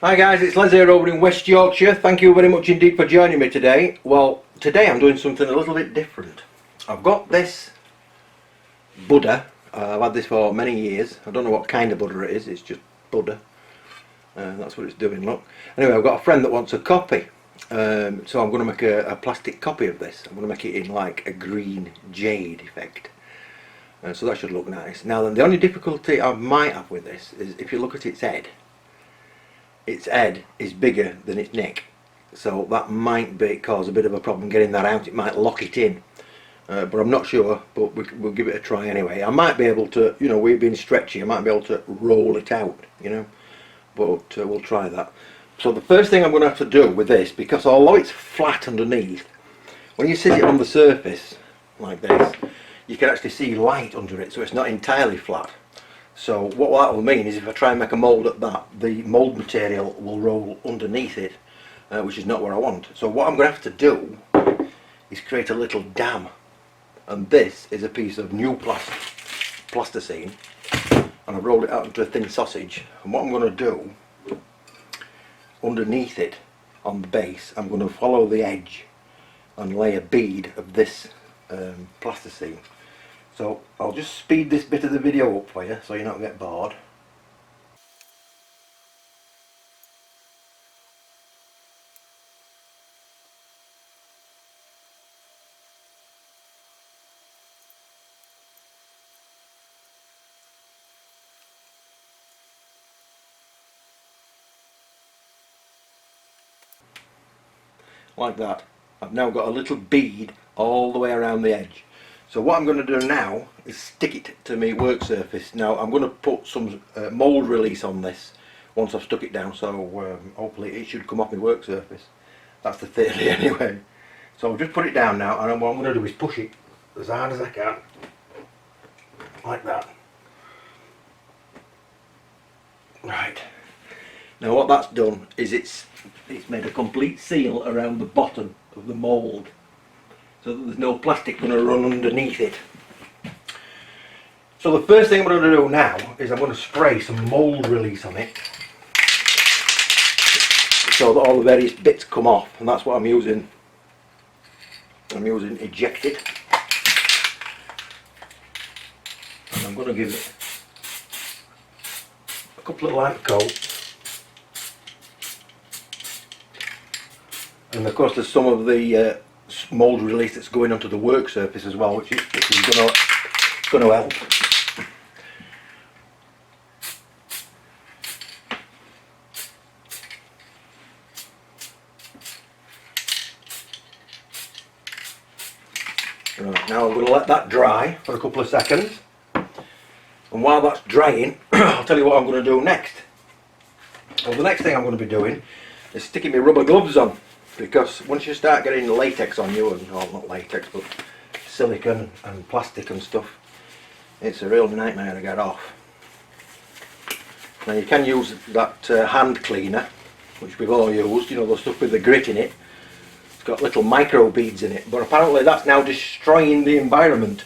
Hi guys, it's Les here over in West Yorkshire. Thank you very much indeed for joining me today. Well, today I'm doing something a little bit different. I've got this Buddha. I've had this for many years. I don't know what kind of Buddha it is, it's just Buddha. That's what it's doing, look. Anyway, I've got a friend that wants a copy. So I'm going to make a plastic copy of this. I'm going to make it in like a green jade effect. So that should look nice. Now then, the only difficulty I might have with this is if you look at its head is bigger than its neck, so that might cause a bit of a problem getting that out. It might lock it in, but I'm not sure, but we'll give it a try anyway. I might be able to, you know, we've been stretchy, I might be able to roll it out, you know, but we'll try that. So the first thing I'm going to have to do with this, because although it's flat underneath, when you sit it on the surface like this, you can actually see light under it, so it's not entirely flat. So what that will mean is if I try and make a mould at that, the mould material will roll underneath it, which is not what I want. So what I'm going to have to do is create a little dam, and this is a piece of new plasticine, and I've rolled it out into a thin sausage. And what I'm going to do underneath it on the base, I'm going to follow the edge and lay a bead of this plasticine. So I'll just speed this bit of the video up for you so you don't get bored. Like that. I've now got a little bead all the way around the edge. So what I'm going to do now is stick it to my work surface. Now I'm going to put some mould release on this once I've stuck it down, so hopefully it should come off my work surface. That's the theory anyway. So I'll just put it down now, and what I'm going to do is push it as hard as I can, like that. Right. Now what that's done is it's made a complete seal around the bottom of the mould, so that there's no plastic going to run underneath it. So the first thing I'm going to do now is I'm going to spray some mould release on it, so that all the various bits come off, and that's what I'm using. I'm using Ejected, and I'm going to give it a couple of light coats. And of course there's some of the mould release that's going onto the work surface as well, which is going to help. Right, now I'm going to let that dry for a couple of seconds, and while that's drying I'll tell you what I'm going to do next. Well, the next thing I'm going to be doing is sticking my rubber gloves on, because once you start getting latex on you, and well, not latex but silicone and plastic and stuff, it's a real nightmare to get off. Now you can use that hand cleaner, which we've all used, you know, the stuff with the grit in it. It's got little micro beads in it, but apparently that's now destroying the environment.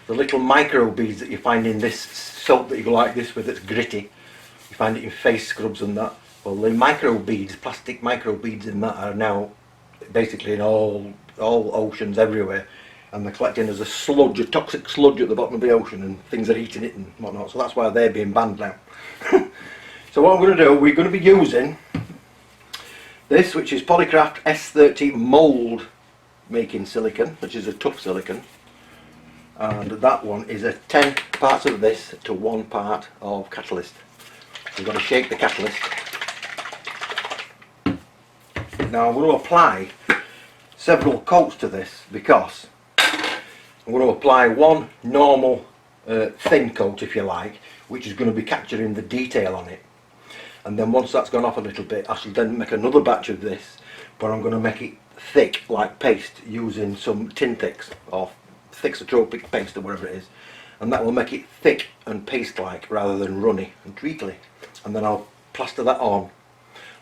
The little micro beads that you find in this soap that you go like this with, that's gritty, you find it in face scrubs and that. Well, the micro beads, plastic micro beads in that, are now basically in all oceans everywhere, and they're collecting as a sludge, a toxic sludge at the bottom of the ocean, and things are eating it and whatnot, so that's why they're being banned now. So what I'm going to do, we're going to be using this, which is Polytek S-30 mould making silicone, which is a tough silicone, and that one is a 10 parts of this to 1 part of catalyst. We've got to shake the catalyst. Now I'm going to apply several coats to this, because I'm going to apply one normal thin coat, if you like, which is going to be capturing the detail on it, and then once that's gone off a little bit, I shall then make another batch of this, but I'm going to make it thick like paste using some tin thix or thixotropic paste or whatever it is, and that will make it thick and paste like rather than runny and treacly. And then I'll plaster that on,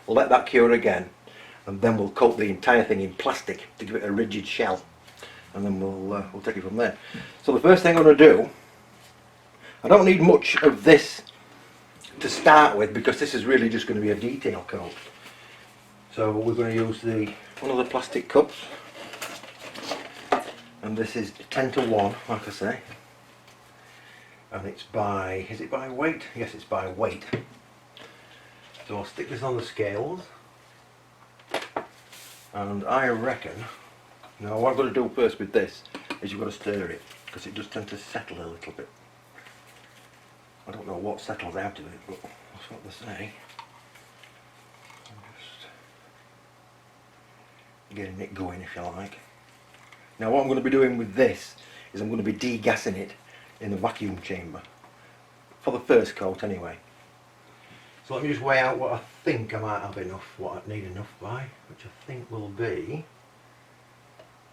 let that cure again, and then we'll coat the entire thing in plastic to give it a rigid shell, and then we'll take it from there. So the first thing I'm going to do, I don't need much of this to start with, because this is really just going to be a detail coat. So we're going to use one of the plastic cups, and this is 10 to 1, like I say, and it's by, is it by weight? Yes, it's by weight. So I'll stick this on the scales, and I reckon, now what I've got to do first with this is you've got to stir it, because it does tend to settle a little bit. I don't know what settles out of it, but that's what they say. I'm just getting it going, if you like. Now what I'm going to be doing with this is I'm going to be degassing it in the vacuum chamber, for the first coat anyway. So let me just weigh out what I think I might have enough, what I need enough by, which I think will be,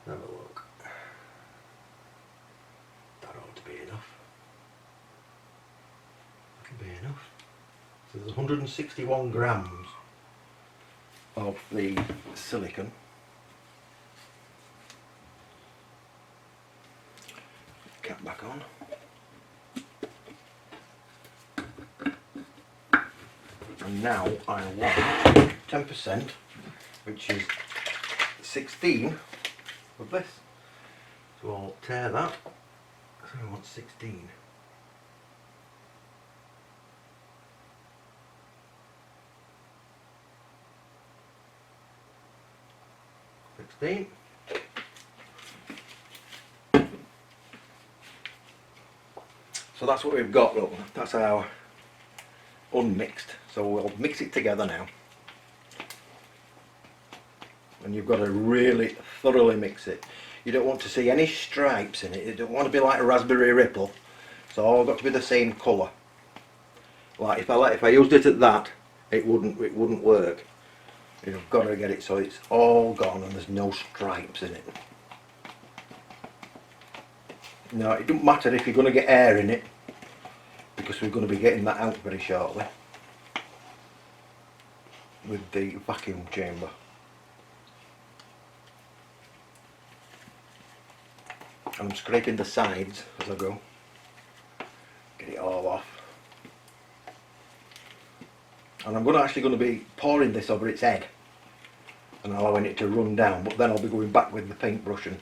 have a look, that ought to be enough. That can be enough. So there's 161 grams of the silicone. Cap back on. And now I want 10%, which is 16 of this. So I'll tear that. So I want 16. So that's what we've got, look, that's our unmixed. So we'll mix it together now. And you've got to really thoroughly mix it. You don't want to see any stripes in it. You don't want to be like a raspberry ripple. It's all got to be the same colour. Like if I used it at that, it wouldn't work. You've got to get it so it's all gone and there's no stripes in it. Now it doesn't matter if you're going to get air in it, because we're going to be getting that out very shortly with the vacuum chamber. And I'm scraping the sides as I go, get it all off. And I'm actually going to be pouring this over its head and allowing it to run down, but then I'll be going back with the paintbrush and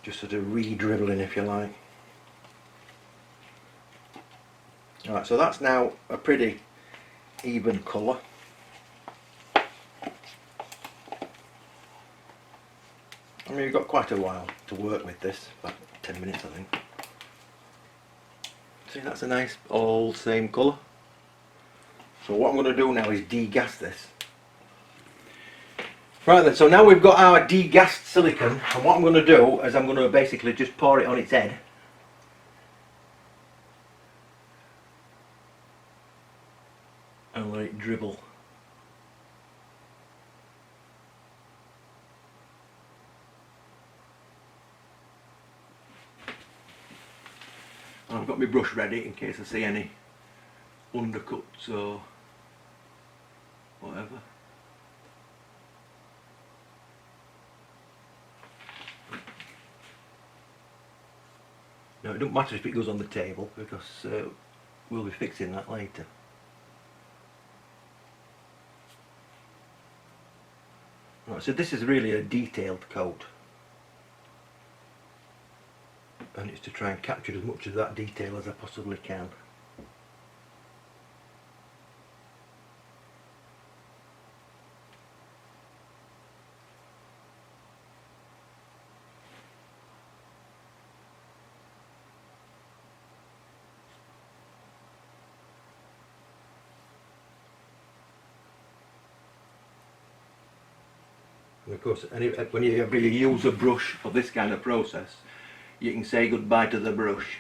just sort of re-dribbling, if you like. Alright, so that's now a pretty even colour. I mean, you've got quite a while to work with this, about 10 minutes I think. See, that's a nice all same colour. So what I'm going to do now is degas this. Right then, so now we've got our degassed silicone, and what I'm going to do is I'm going to basically just pour it on its head. And let it dribble. And I've got my brush ready in case I see any undercuts or whatever. Now it doesn't matter if it goes on the table, because we'll be fixing that later. Right, so this is really a detailed coat, and it's to try and capture as much of that detail as I possibly can. And of course, when you ever use a brush for this kind of process, you can say goodbye to the brush,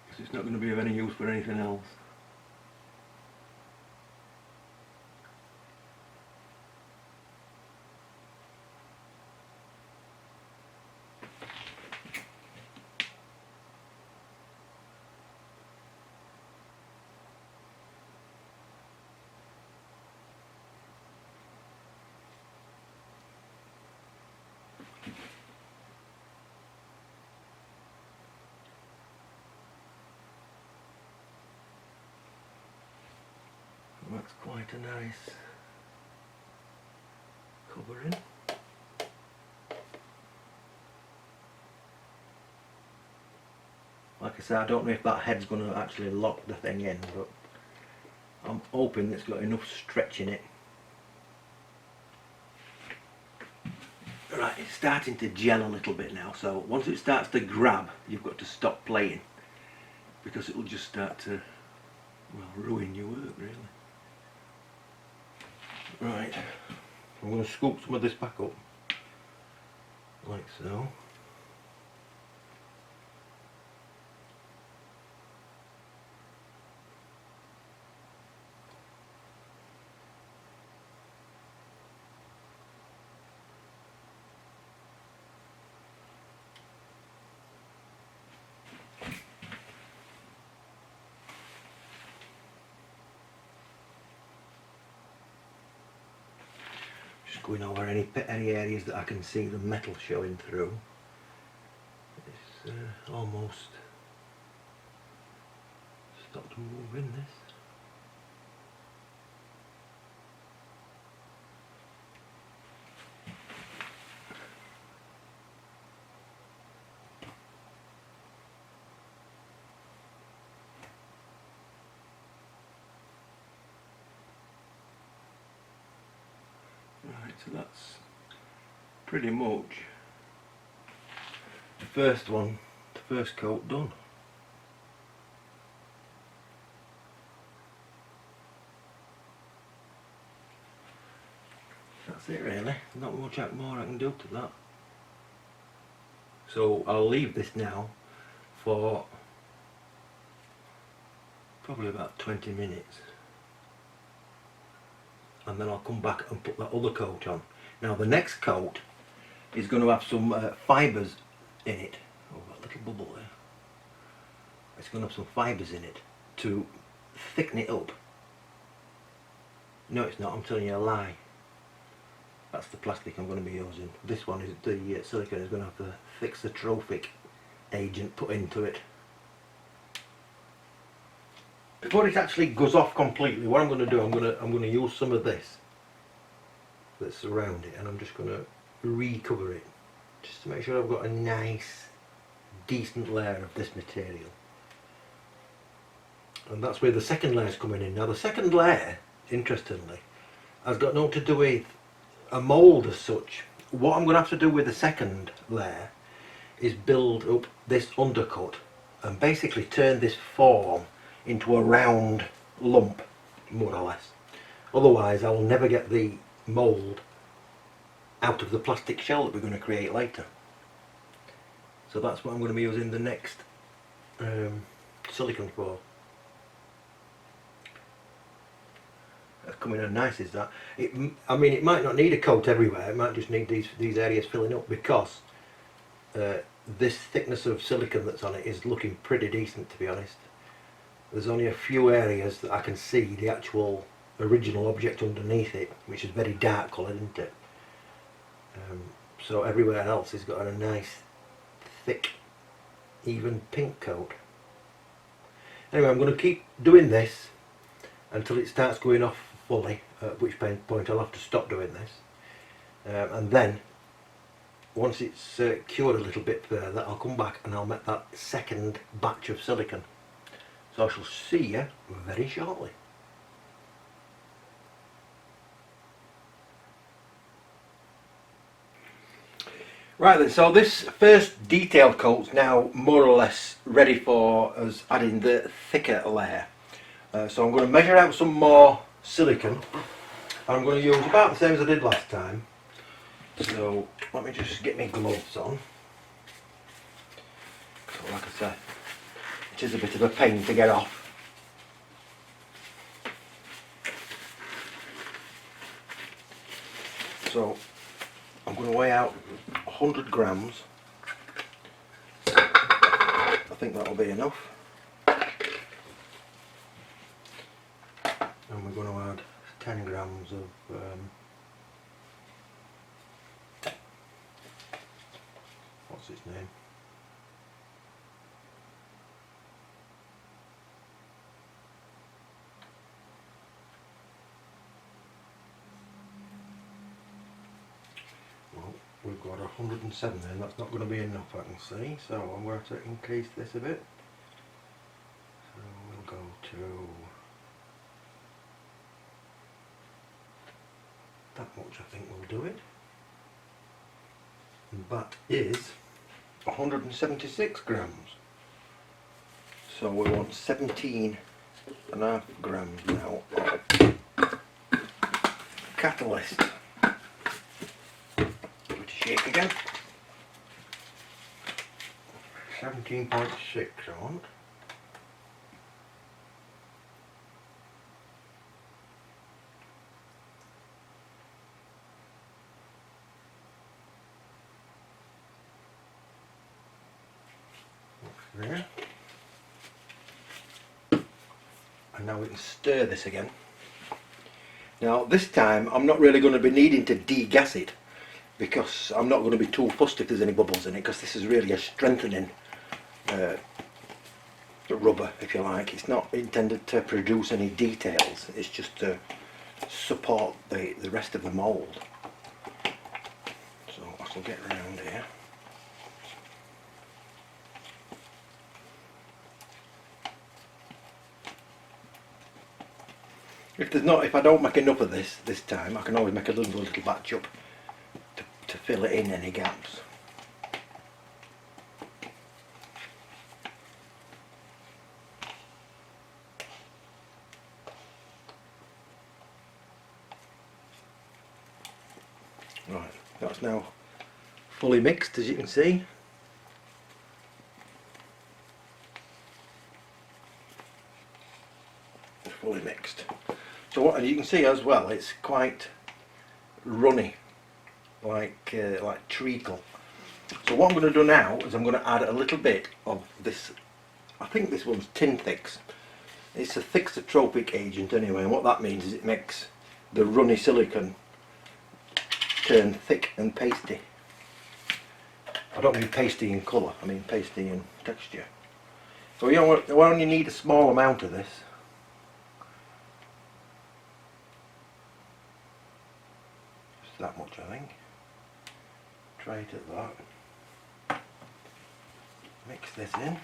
because it's not going to be of any use for anything else. That's quite a nice covering. Like I say, I don't know if that head's going to actually lock the thing in, but I'm hoping it's got enough stretch in it. Right, it's starting to gel a little bit now, so once it starts to grab, you've got to stop playing, because it will just start to, well, ruin your work really. Right, I'm going to scoop some of this back up, like so. Just going over any areas that I can see the metal showing through. It's almost stopped moving this. Right, so that's pretty much the first coat done. That's it really, not much more I can do to that. So I'll leave this now for probably about 20 minutes. And then I'll come back and put that other coat on. Now the next coat is going to have some fibres in it. Oh, that little bubble there. It's going to have some fibres in it to thicken it up. No, it's not, I'm telling you a lie. That's the plastic I'm going to be using. This one is the silicone is going to have the thixotropic agent put into it. Before it actually goes off completely, what I'm going to do, I'm going to use some of this that's around it, and I'm just going to recover it, just to make sure I've got a nice, decent layer of this material. And that's where the second layer is coming in. Now the second layer, interestingly, has got nothing to do with a mould as such. What I'm going to have to do with the second layer is build up this undercut and basically turn this form into a round lump, more or less. Otherwise I will never get the mould out of the plastic shell that we're going to create later. So that's what I'm going to be using the next silicone for. That's coming out nice, is that? I mean, it might not need a coat everywhere, it might just need these areas filling up, because this thickness of silicone that's on it is looking pretty decent, to be honest. There's only a few areas that I can see the actual original object underneath it, which is very dark coloured, isn't it? So everywhere else has got a nice, thick, even pink coat. Anyway, I'm going to keep doing this until it starts going off fully, at which point I'll have to stop doing this. And then, once it's cured a little bit further, I'll come back and I'll make that second batch of silicone. So I shall see you very shortly. Right then, so this first detailed coat's now more or less ready for us adding the thicker layer. So I'm going to measure out some more silicone. I'm going to use about the same as I did last time. So let me just get my gloves on. So like I said, it is a bit of a pain to get off. So I'm going to weigh out 100 grams. I think that'll be enough. And we're going to add 10 grams of what's its name? we've got 107 there, and that's not going to be enough, I can see, so I'm going to increase this a bit. So we'll go to that much, I think will do it. And that is 176 grams. So we want 17.5 grams now of catalyst. Give it a shake again. 17.6 on. There. And now we can stir this again. Now this time I'm not really going to be needing to degas it, because I'm not going to be too fussed if there's any bubbles in it, because this is really a strengthening rubber, if you like. It's not intended to produce any details, it's just to support the rest of the mould. So I shall get around here. If I don't make enough of this time, I can always make a little batch up to fill it in any gaps. Right, that's now fully mixed, as you can see. Fully mixed. So what, and you can see as well, it's quite runny, like treacle. So what I'm going to do now is I'm going to add a little bit of this. I think this one's Thixotropic. It's a thixotropic agent anyway, and what that means is it makes the runny silicone turn thick and pasty. I don't mean pasty in colour, I mean pasty in texture. So you only need a small amount of this. That much, I think. Try it at that. Mix this in.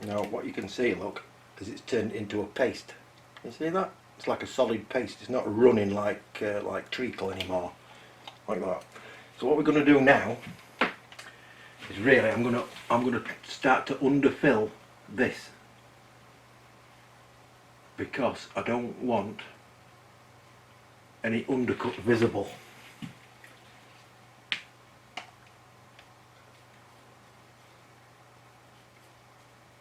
Now what you can see, look, is it's turned into a paste. You see that? It's like a solid paste. It's not running like treacle anymore, like that. So what we're going to do now is really I'm going to start to underfill this, because I don't want any undercut visible.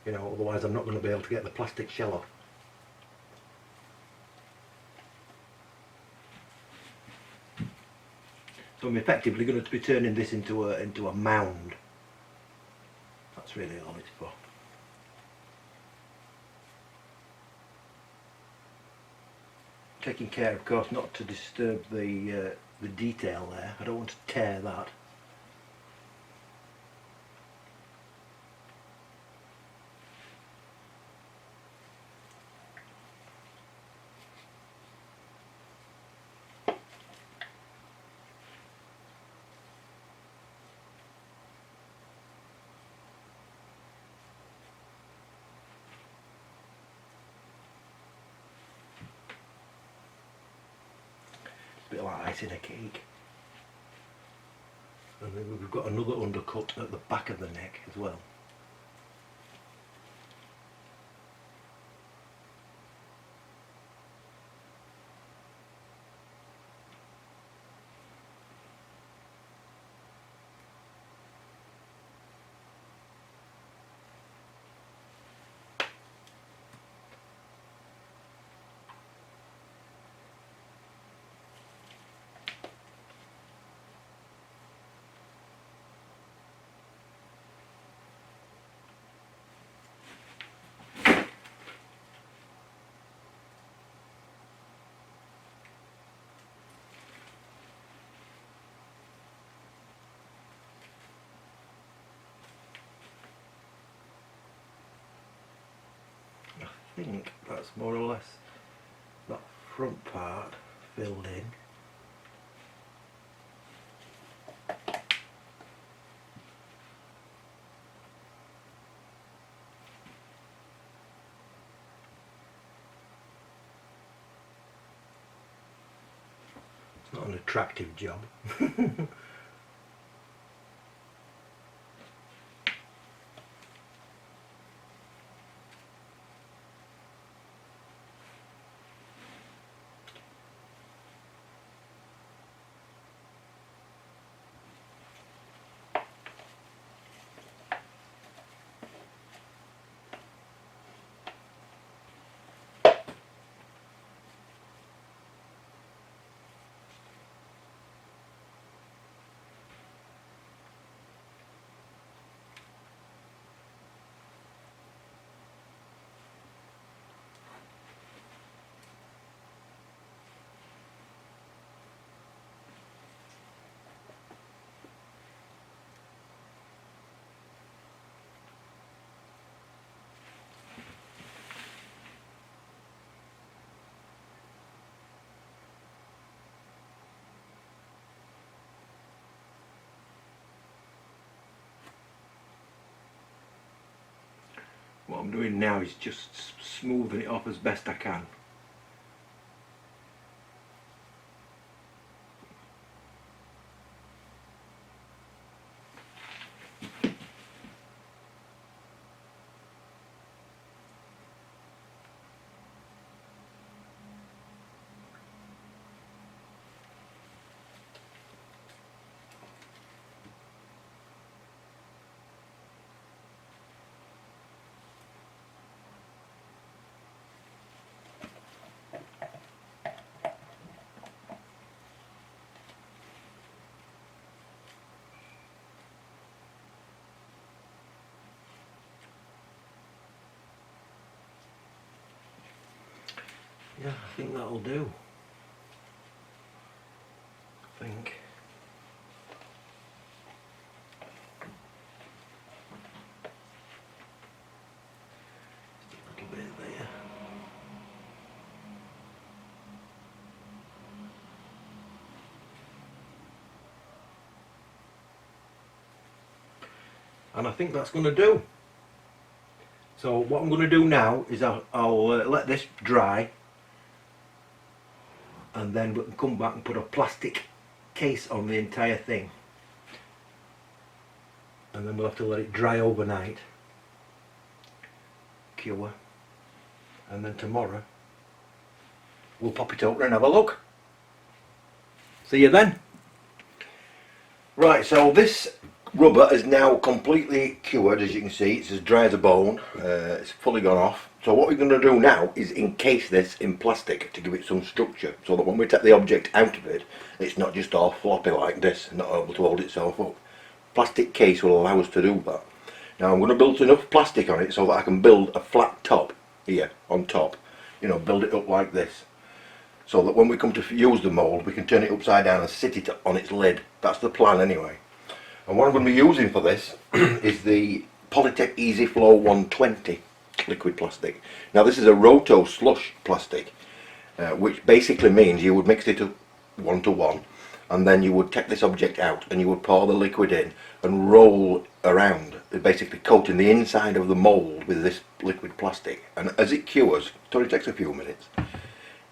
You know, otherwise I'm not going to be able to get the plastic shell off. So I'm effectively going to be turning this into a mound. That's really all it's for. Taking care, of course, not to disturb the detail there. I don't want to tear that. A bit like ice in a cake. And then we've got another undercut at the back of the neck as well. think that's more or less that front part filled in. It's not an attractive job. What I'm doing now is just smoothing it off as best I can. Yeah, I think that'll do. I think. Just a little bit there. And I think that's going to do. So what I'm going to do now is I'll let this dry, and then we can come back and put a plastic case on the entire thing, and then we'll have to let it dry overnight, cure, and then tomorrow we'll pop it open and have a look. See you then. Right, so this rubber is now completely cured. As you can see, it's as dry as a bone. It's fully gone off. So what we're going to do now is encase this in plastic to give it some structure, so that when we take the object out of it, it's not just all floppy like this, not able to hold itself up. Plastic case will allow us to do that. Now I'm going to build enough plastic on it so that I can build a flat top here on top, you know, build it up like this, so that when we come to use the mould we can turn it upside down and sit it on its lid. That's the plan anyway. And what I'm going to be using for this is the Polytek Easy Flow 120 liquid plastic. Now this is a roto slush plastic, which basically means you would mix it up 1 to 1, and then you would take this object out and you would pour the liquid in and roll around, basically coating the inside of the mould with this liquid plastic. And as it cures, it only takes a few minutes,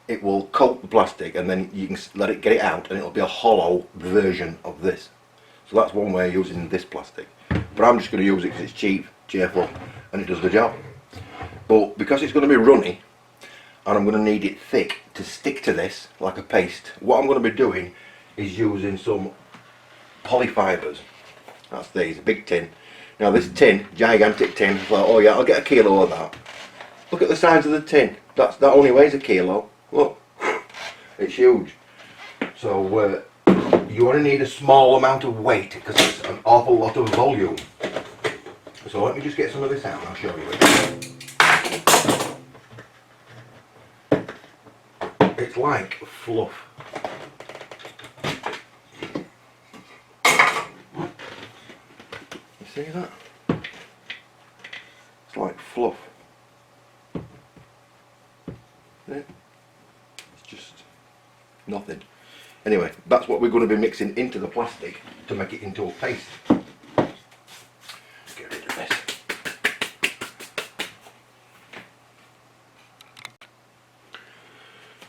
it will coat the plastic, and then you can let it get it out and it'll be a hollow version of this. So that's one way of using this plastic, but I'm just going to use it because it's cheap, cheerful, and it does the job. But because it's going to be runny and I'm going to need it thick to stick to this like a paste, what I'm going to be doing is using some poly fibres. That's these, a big tin. Now this tin, gigantic tin, I thought, oh yeah, I'll get a kilo of that. Look at the size of the tin. That only weighs a kilo. Look, it's huge. So you only need a small amount of weight because it's an awful lot of volume. So let me just get some of this out and I'll show you it. It's like fluff. You see that? It's like fluff. It's just nothing. Anyway, that's what we're going to be mixing into the plastic to make it into a paste. Get rid of this.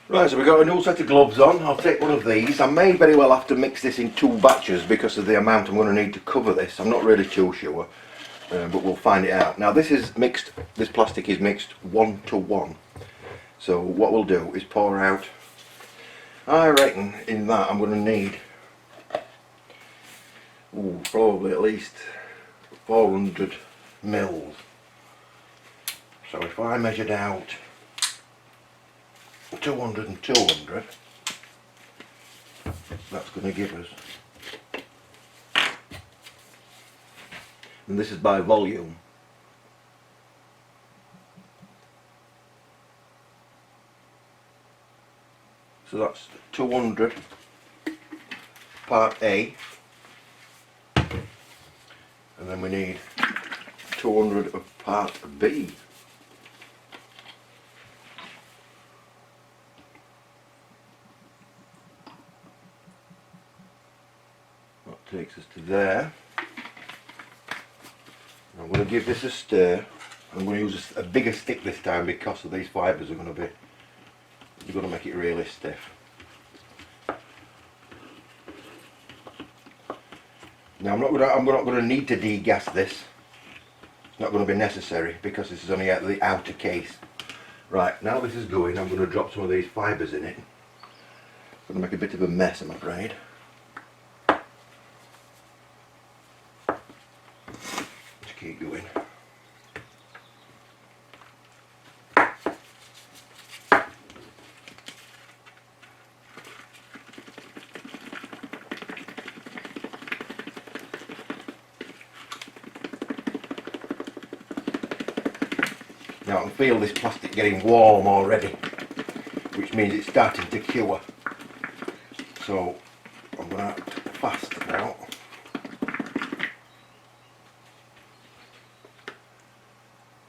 Right, so we've got a new set of gloves on. I'll take one of these. I may very well have to mix this in 2 batches because of the amount I'm going to need to cover this. I'm not really too sure, but we'll find it out. Now this is mixed, this plastic is mixed 1 to 1. So what we'll do is pour out, I reckon in that I'm going to need probably at least 400 mils. So if I measured out 200 and 200, that's going to give us, and this is by volume, so that's 200 part A, and then we need 200 of part B. Takes us to there. I'm going to give this a stir. I'm going to use a bigger stick this time because of these fibres are going to be, you're going to make it really stiff. Now I'm not going to need to degas this. It's not going to be necessary because this is only out of the outer case. Right, now this is going, I'm going to drop some of these fibres in it. I'm going to make a bit of a mess, I'm afraid. Keep going. Now I can feel this plastic getting warm already, which means it's starting to cure. So I'm going to act fast now.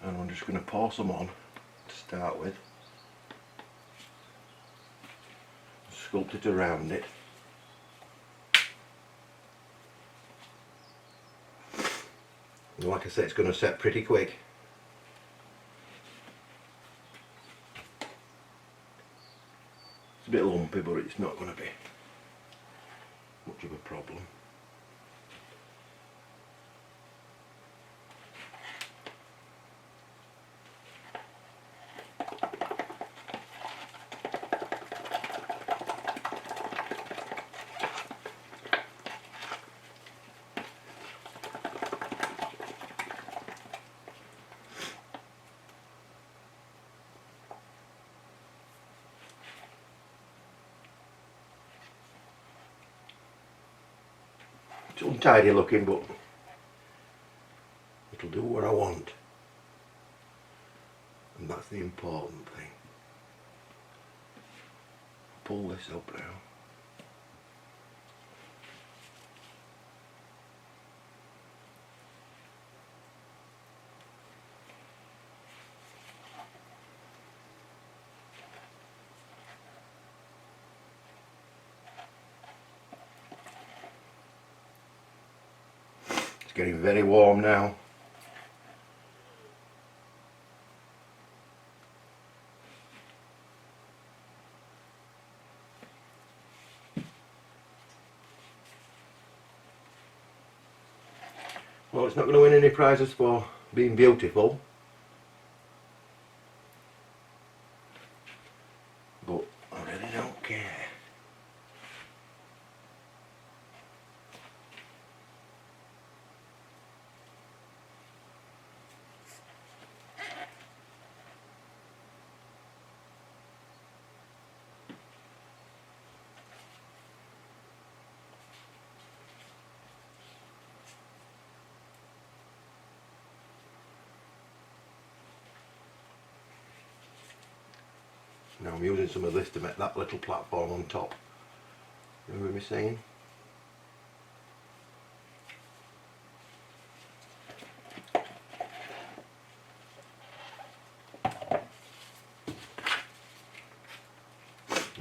And I'm just going to pour some on to start with. Sculpt it around it. And like I said, it's going to set pretty quick. It's a bit lumpy, but it's not going to be much of a problem. It's untidy looking, but it'll do what I want, and that's the important thing. Pull this up now. It's getting very warm now. Well, it's not going to win any prizes for being beautiful, but I really don't care. Now I'm using some of this to make that little platform on top. Remember me saying?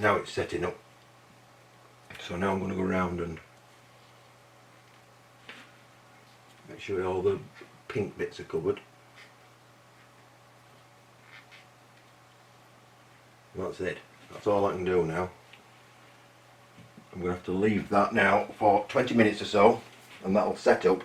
Now it's setting up. So now I'm going to go around and make sure all the pink bits are covered. And that's it. That's all I can do now. I'm going to have to leave that now for 20 minutes or so, and that'll set up.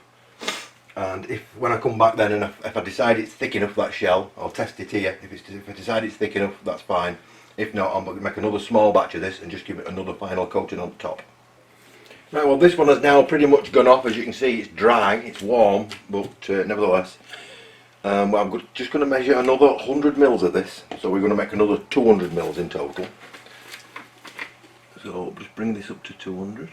And if when I come back then, and if I decide it's thick enough, that shell, I'll test it here. If I decide it's thick enough, that's fine. If not, I'm going to make another small batch of this and just give it another final coating on top. Right, well, this one has now pretty much gone off. As you can see, it's dry, it's warm, but nevertheless. I'm just going to measure another 100 mils of this, so we're going to make another 200 mils in total. So I'll just bring this up to 200.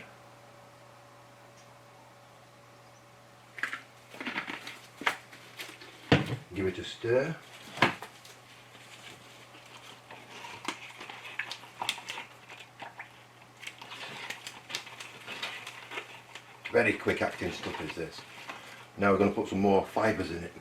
Give it a stir. Very quick acting stuff is this. Now we're going to put some more fibres in it.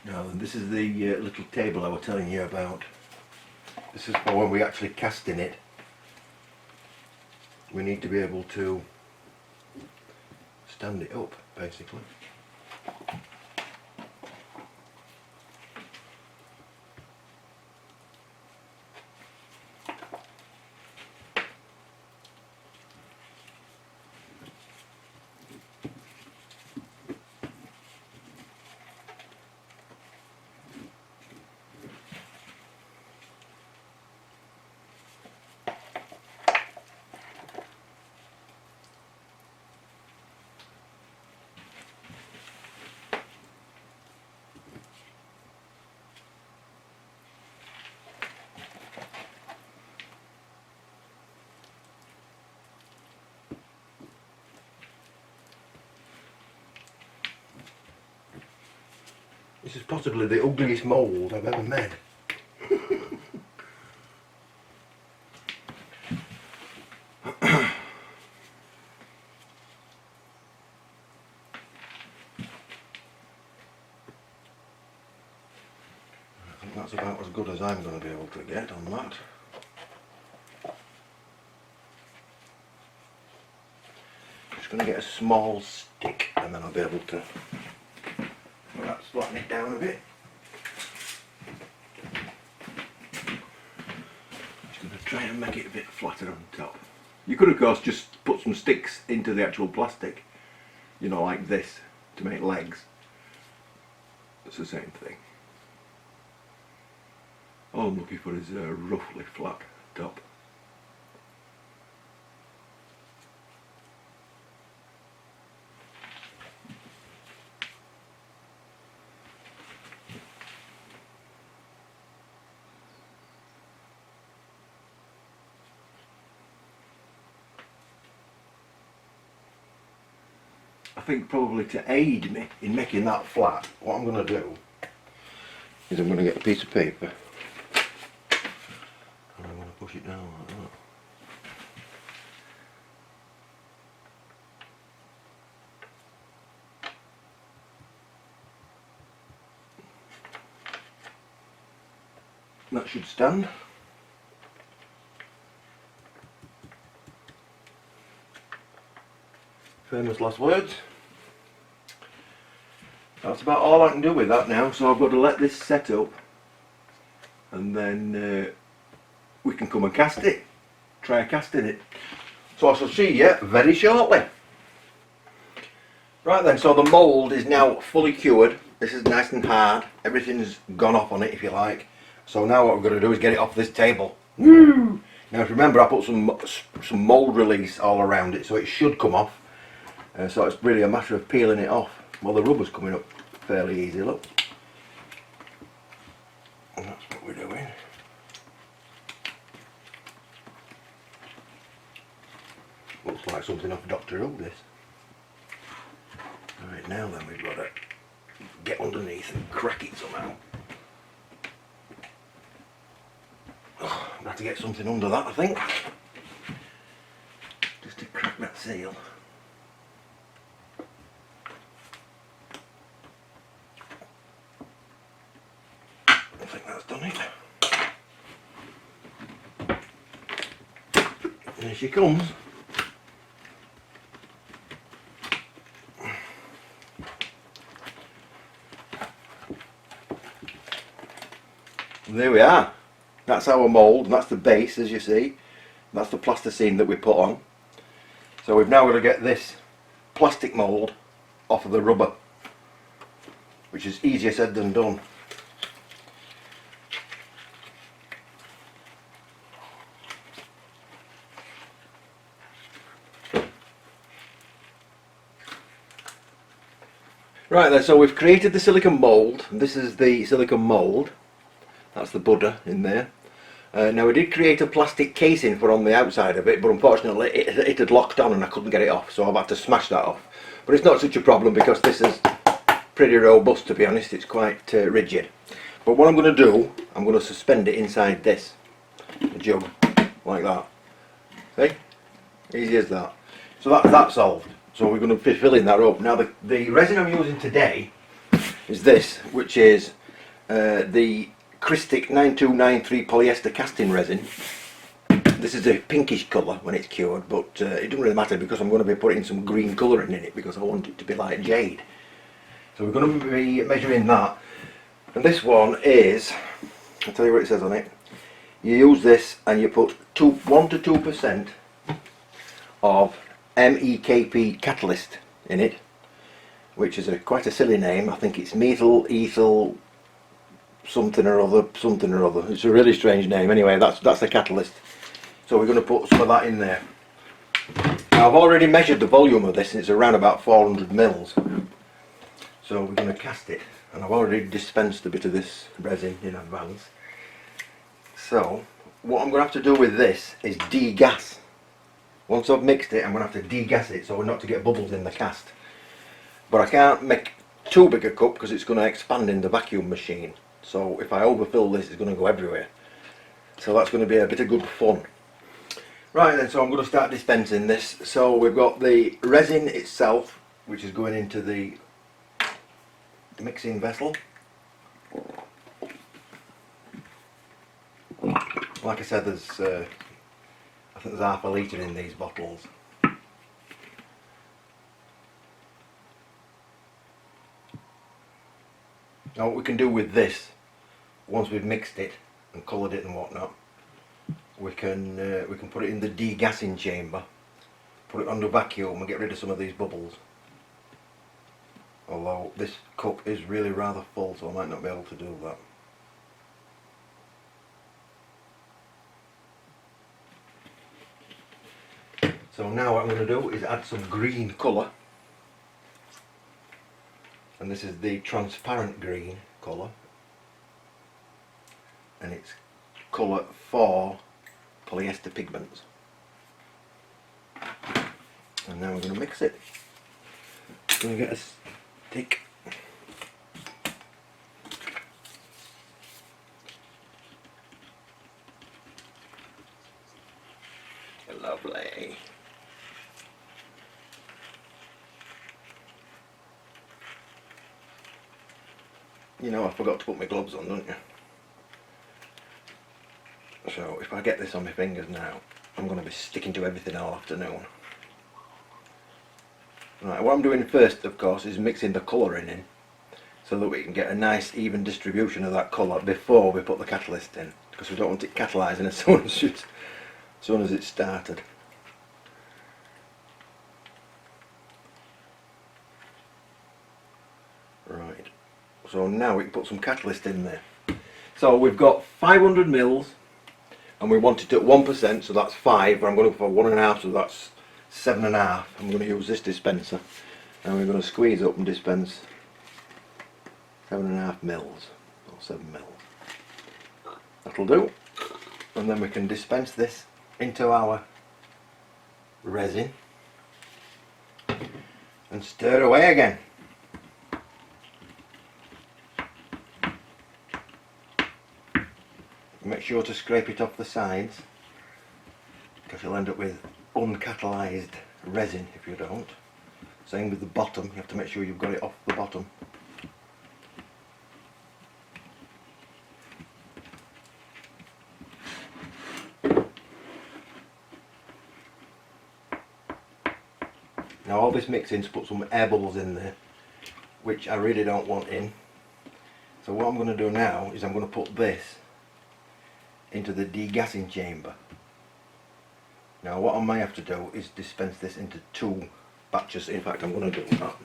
Now this is the little table I was telling you about. This is for when we actually cast in it. We need to be able to stand it up, basically. This is possibly the ugliest mould I've ever made. I think that's about as good as I'm going to be able to get on that. Just going to get a small stick and then I'll be able to perhaps flatten it down a bit. Just going to try and make it a bit flatter on top. You could of course just put some sticks into the actual plastic, you know, like this, to make legs. It's the same thing. All I'm looking for is a roughly flat top. I think probably to aid me in making that flat, what I'm going to do is I'm going to get a piece of paper and I'm going to push it down like that. That should stand. Famous last words. That's about all I can do with that now, so I've got to let this set up and then we can come and cast it. Try casting it. So I shall see you very shortly. Right then, so the mould is now fully cured. This is nice and hard. Everything's gone off on it, if you like. So now what we're going to do is get it off this table. Woo! Now if you remember, I put some mould release all around it, so it should come off. So it's really a matter of peeling it off. Well, the rubber's coming up fairly easy, look. And that's what we're doing. now then we've got to get underneath and crack it somehow. Oh, I'm going to have to get something under that, I think, just to crack that seal. I think that's done it. And here she comes. And there we are. That's our mould, and that's the base, as you see. That's the plasticine that we put on. So we've now got to get this plastic mould off of the rubber, which is easier said than done. Right then, so we've created the silicone mould. This is the silicone mould. That's the Budha in there. Now we did create a plastic casing for on the outside of it, but unfortunately it had locked on and I couldn't get it off, so I've had to smash that off. But it's not such a problem because this is pretty robust, to be honest. It's quite rigid. But what I'm going to do, I'm going to suspend it inside this jug, like that. See? Easy as that. So that's solved. So we're going to be filling that up. Now the resin I'm using today is this, which is the Crystics 9293 polyester casting resin. This is a pinkish colour when it's cured, but it doesn't really matter because I'm going to be putting some green colouring in it because I want it to be like jade. So we're going to be measuring that. And this one is, I'll tell you what it says on it. You use this and you put 1 to 2% of MEKP catalyst in it, which is quite a silly name. I think it's methyl ethyl something or other. It's a really strange name. Anyway, that's the catalyst. So we're going to put some of that in there. Now I've already measured the volume of this and it's around about 400 mils. So we're going to cast it, and I've already dispensed a bit of this resin in advance. So what I'm going to have to do with this is degas. Once I've mixed it, I'm going to have to degas it so not to get bubbles in the cast. But I can't make too big a cup because it's going to expand in the vacuum machine. So if I overfill this, it's going to go everywhere. So that's going to be a bit of good fun. Right then, so I'm going to start dispensing this. So we've got the resin itself, which is going into the mixing vessel. Like I said, there's I think there's half a litre in these bottles. Now what we can do with this, once we've mixed it and coloured it and whatnot, we can put it in the degassing chamber, put it under vacuum and get rid of some of these bubbles. Although this cup is really rather full, so I might not be able to do that. So now what I'm going to do is add some green colour, and this is the transparent green colour, and it's colour for polyester pigments. And now we're going to mix it. I'm going to get a stick. Lovely. You know I forgot to put my gloves on, don't you? So if I get this on my fingers now, I'm going to be sticking to everything all afternoon. Right, what I'm doing first, of course, is mixing the colouring in so that we can get a nice even distribution of that colour before we put the catalyst in, because we don't want it catalysing as soon as it's started. Right, so now we can put some catalyst in there. So we've got 500 mils and we want it at 1%, so that's 5, but I'm going to go for 1.5, so that's 7.5. I'm going to use this dispenser and we're going to squeeze up and dispense 7.5 mils or 7 mils. That'll do. And then we can dispense this into our resin and stir away again. sure to scrape it off the sides, because you'll end up with uncatalyzed resin if you don't. Same with the bottom, you have to make sure you've got it off the bottom. Now all this mixing's put some air bubbles in there, which I really don't want in. So what I'm going to do now is I'm going to put this into the degassing chamber. Now what I may have to do is dispense this into 2 batches. In fact, I'm going to do that.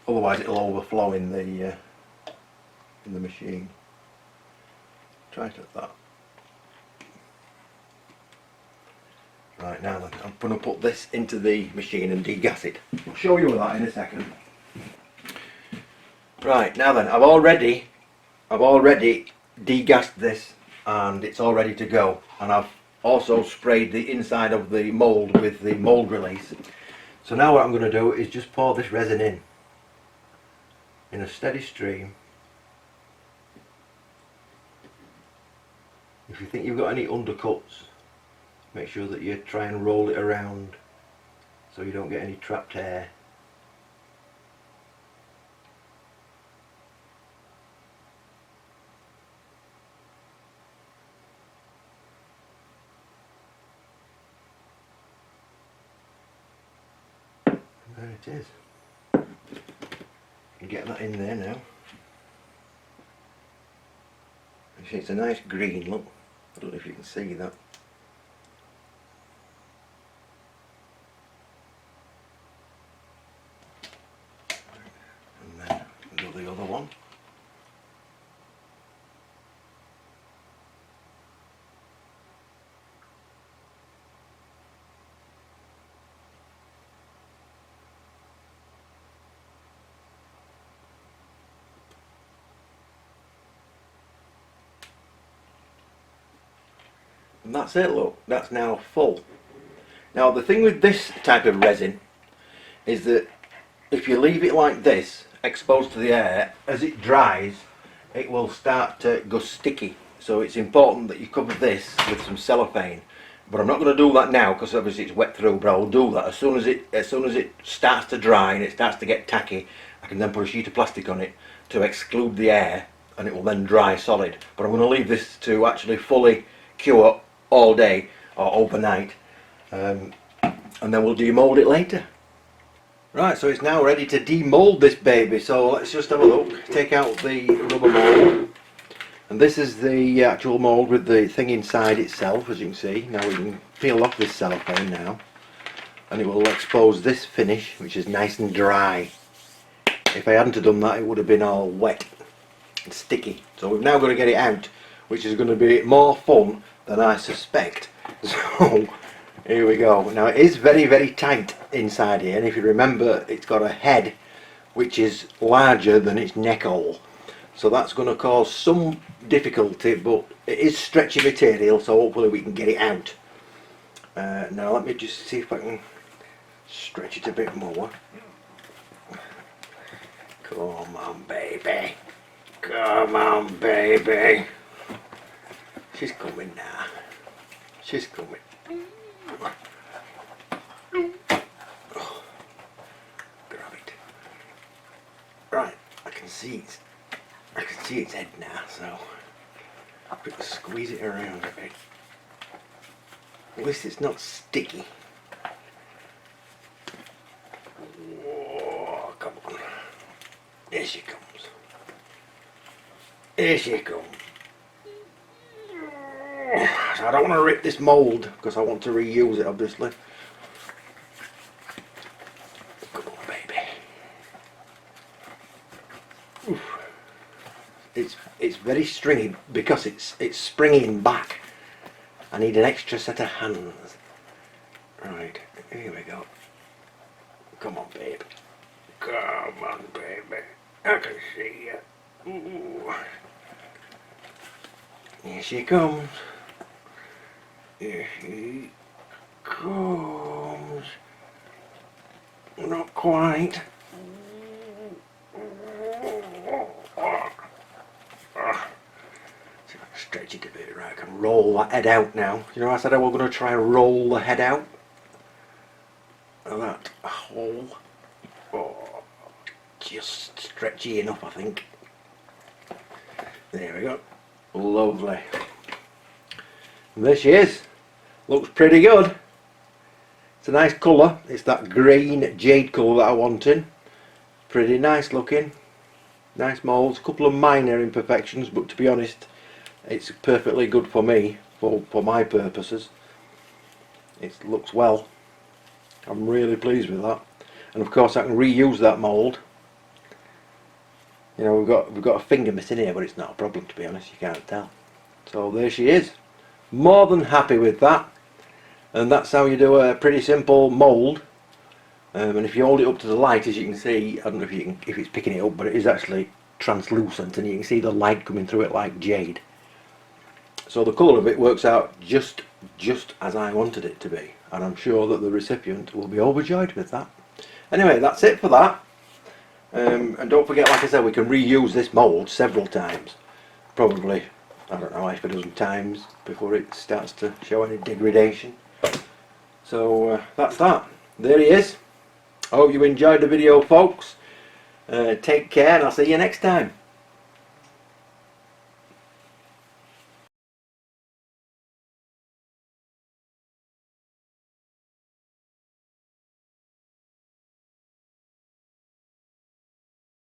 Otherwise it'll overflow in the machine. Try it at that. Right, now then, I'm going to put this into the machine and degas it. I'll show you that in a second. Right, now then, I've already degassed this and it's all ready to go, and I've also sprayed the inside of the mould with the mould release. So now what I'm going to do is just pour this resin in a steady stream. If you think you've got any undercuts, make sure that you try and roll it around so you don't get any trapped air. And there it is. You get that in there now. It's a nice green look. I don't know if you can see that. And then do the other one. And that's it, look, that's now full. Now the thing with this type of resin is that if you leave it like this, exposed to the air, as it dries it will start to go sticky. So it's important that you cover this with some cellophane. But I'm not going to do that now because obviously it's wet through, but I'll do that as soon as it starts to dry and it starts to get tacky. I can then put a sheet of plastic on it to exclude the air and it will then dry solid. But I'm going to leave this to actually fully cure all day or overnight, and then we'll demold it later. Right, so it's now ready to demold this baby. So let's just have a look. Take out the rubber mould, and this is the actual mould with the thing inside itself, as you can see. Now we can peel off this cellophane now, and it will expose this finish, which is nice and dry. If I hadn't have done that, it would have been all wet and sticky. So we've now got to get it out, which is going to be more fun than I suspect. So here we go. Now it is very, very tight inside here, and if you remember, it's got a head which is larger than its neck hole, so that's going to cause some difficulty, but it is stretchy material, so hopefully we can get it out. Now let me just see if I can stretch it a bit more. Come on, baby. Come on, baby. She's coming now. She's coming. Oh, grab it. Right, I can see its head now, so I'll squeeze it around a bit. At least it's not sticky. Oh, come on. Here she comes. Here she comes. So I don't want to rip this mould because I want to reuse it, obviously. Come on, baby. Oof. It's very stringy because it's springing back. I need an extra set of hands. Right, here we go. Come on, babe. Come on, baby. I can see you. Ooh. Here she comes. Here she goes. Not quite. See if I can stretch it a bit. Right, I can roll that head out now. You know, I said I was going to try and roll the head out of that hole. Oh, just stretchy enough, I think. There we go. Lovely. And there she is. Looks pretty good. It's a nice colour. It's that green jade colour that I wanted. Pretty nice looking. Nice moulds. A couple of minor imperfections, but to be honest, it's perfectly good for me, for my purposes. It looks well. I'm really pleased with that. And of course I can reuse that mould. You know, we've got a finger missing here, but it's not a problem, to be honest, you can't tell. So there she is. More than happy with that. And that's how you do a pretty simple mould. And if you hold it up to the light, as you can see, I don't know if it's picking it up, but it is actually translucent, and you can see the light coming through it like jade. So the colour of it works out just as I wanted it to be, and I'm sure that the recipient will be overjoyed with that. Anyway, that's it for that. And don't forget, like I said, we can reuse this mould several times. Probably, I don't know, half a dozen times before it starts to show any degradation. So that's that. There he is. I hope you enjoyed the video, folks. Take care, and I'll see you next time.